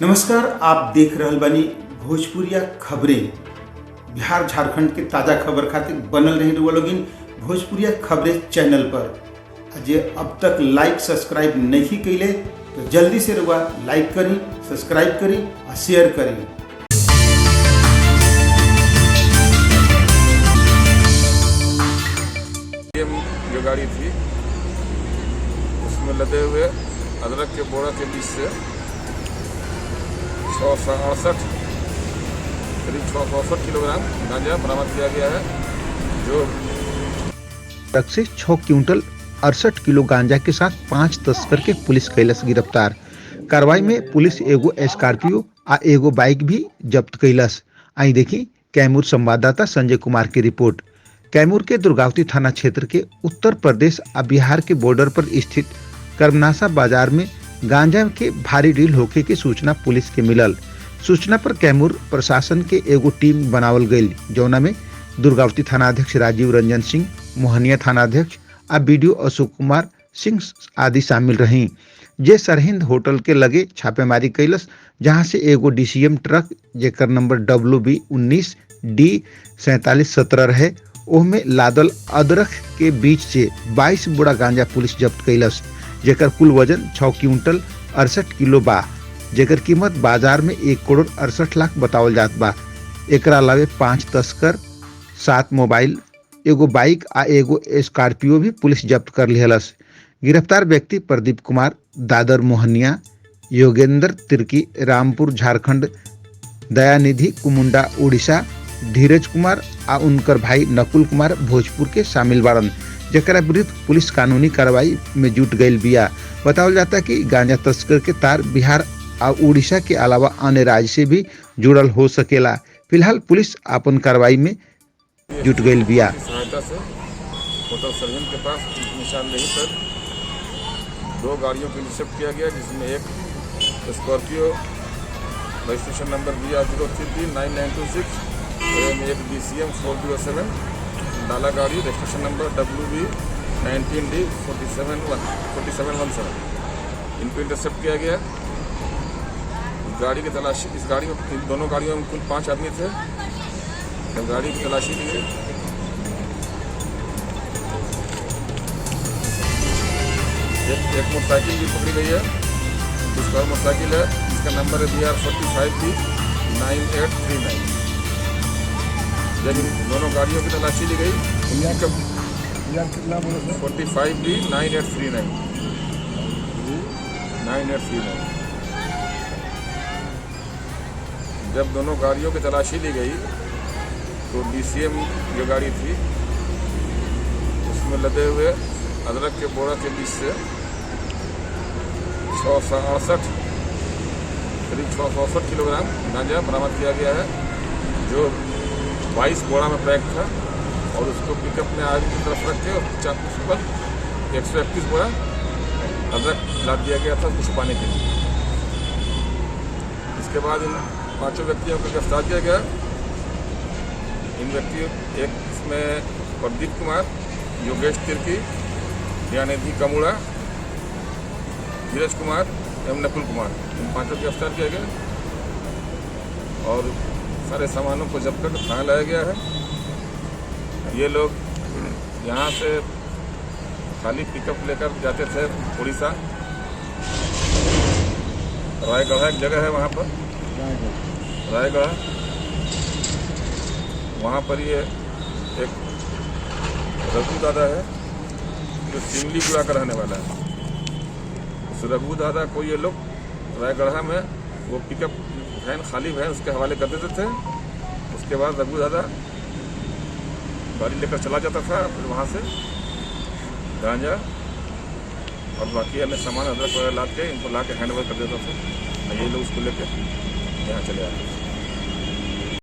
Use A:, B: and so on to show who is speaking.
A: नमस्कार, आप देख रहल बानी भोजपुरिया खबरें। बिहार झारखंड के ताज़ा खबर खातिर बनल रही रुआ लोगिन भोजपुरिया खबरें चैनल पर। जे अब तक लाइक सब्सक्राइब नहीं कैले तो जल्दी से रुआ लाइक करी, सब्सक्राइब करी और शेयर करी।
B: जो गाड़ी थी उसमें लदे हुए अदरक के बोरा के बीच से 668 करीब 668 किलोग्राम गांजा बरामद किया गया है। जो
C: ट्रक से 6 क्विंटल 68 किलो गांजा के साथ 5 तस्कर के पुलिस कैलस गिरफ्तार। कार्रवाई में पुलिस एगो स्कॉर्पियो आ एगो बाइक भी जब्त कैलस। आई देखी कैमूर संवाददाता संजय कुमार की रिपोर्ट। कैमूर के दुर्गावती थाना क्षेत्र के उत्तर प्रदेश और बिहार के बॉर्डर पर स्थित कर्मनासा बाजार में गांजा के भारी डील होखे की सूचना पुलिस के मिलल। सूचना पर कैमूर प्रशासन के एगो टीम बनावल गई, जौना में दुर्गावती थानाध्यक्ष राजीव रंजन सिंह, मोहनिया थानाध्यक्ष और बीडीओ अशोक कुमार सिंह आदि शामिल रही। जे सरहिंद होटल के लगे छापेमारी कैलस, जहां से एगो डीसीएम ट्रक जेकर नंबर WB 19D4717 रहे, ओहमे लादल अदरक के बीच से 22 बोरा गांजा पुलिस जब्त कैलस, जेकर कुल वजन 6 क्विंटल 68 किलो बा, जेकर कीमत बाजार में 1 करोड़ 68 लाख बतावल जात बा। एकरा अलावे 5 तस्कर, 7 मोबाइल, एगो बाइक आ एगो स्कॉर्पियो भी पुलिस जब्त कर लिहलस। गिरफ्तार व्यक्ति प्रदीप कुमार, दादर मोहनिया, योगेंद्र तिर्की रामपुर झारखंड, दयानिधि कुमुंडा उड़ीसा, धीरज कुमार आ उनकर भाई नकुल कुमार भोजपुर के शामिल बारन, जेकरा विरुद्ध पुलिस कानूनी कार्रवाई में जुट गई बिया। बतावल जाता कि गांजा तस्कर के तार बिहार और उड़ीसा के अलावा अन्य राज्य से भी जुड़ल हो सकेला। फिलहाल पुलिस अपन कार्रवाई में जुट गई बिया।
B: सहायता से होटल सरहिंद के पास निशानदेही पर 2 गाड़ियों को इंटरसेप्ट किया गया, जिसमें एक स्कॉर्पियो रजिस्ट्रेशन नंबर BR0339926 एवं एक DCM 407 डाला गाड़ी रजिस्ट्रेशन नंबर WB 19D4717 इनको इंटरसेप्ट किया गया। गाड़ी की तलाशी, इस गाड़ी में दोनों गाड़ियों में कुल 5 आदमी थे। जब गाड़ी की तलाशी ली गई, एक मोटरसाइकिल भी पकड़ी गई है। दूसरा मोटरसाइकिल है जिसका नंबर है BR45B9839। जब इन दोनों गाड़ियों की तलाशी ली गई, 45B9839। जब दोनों गाड़ियों की तलाशी ली गई तो DCM जो गाड़ी थी उसमें लदे हुए अदरक के बोरा के बीच से 668 करीब 668 किलोग्राम गांजा बरामद किया गया है, जो 22 बोरा में पैक था। और उसको पिकअप में आगे की तरफ रख के उस पर 131 बोरा अदरक लाद दिया गया था उसको छुपाने के लिए। इसके बाद इन 5 व्यक्तियों को गिरफ्तार किया गया। इन व्यक्तियों, एक इसमें प्रदीप कुमार, योगेश तिर्की, दयानिधि कमुड़ा, धीरज कुमार एवं नकुल कुमार, इन 5 को गिरफ्तार किया गया और सारे सामानों को जब्त कर थाने लाया गया है। ये लोग यहाँ से खाली पिकअप लेकर जाते थे उड़ीसा। रायगढ़ एक जगह है, वहाँ पर रायगढ़, वहाँ पर ये एक रघु दादा है जो सिमली गुड़ा का रहने वाला है। उस रघु दादा को ये लोग रायगढ़ में वो पिकअप वैन, खाली वैन उसके हवाले कर देते थे। उसके बाद रघु दादा गाड़ी लेकर चला जाता था, फिर वहाँ से गांजा और बाकी अन्य सामान अदरक वगैरह ला के इनको ला के हैंड ओवर कर देता था। ये लोग उसको लेकर यहाँ चले आते थे।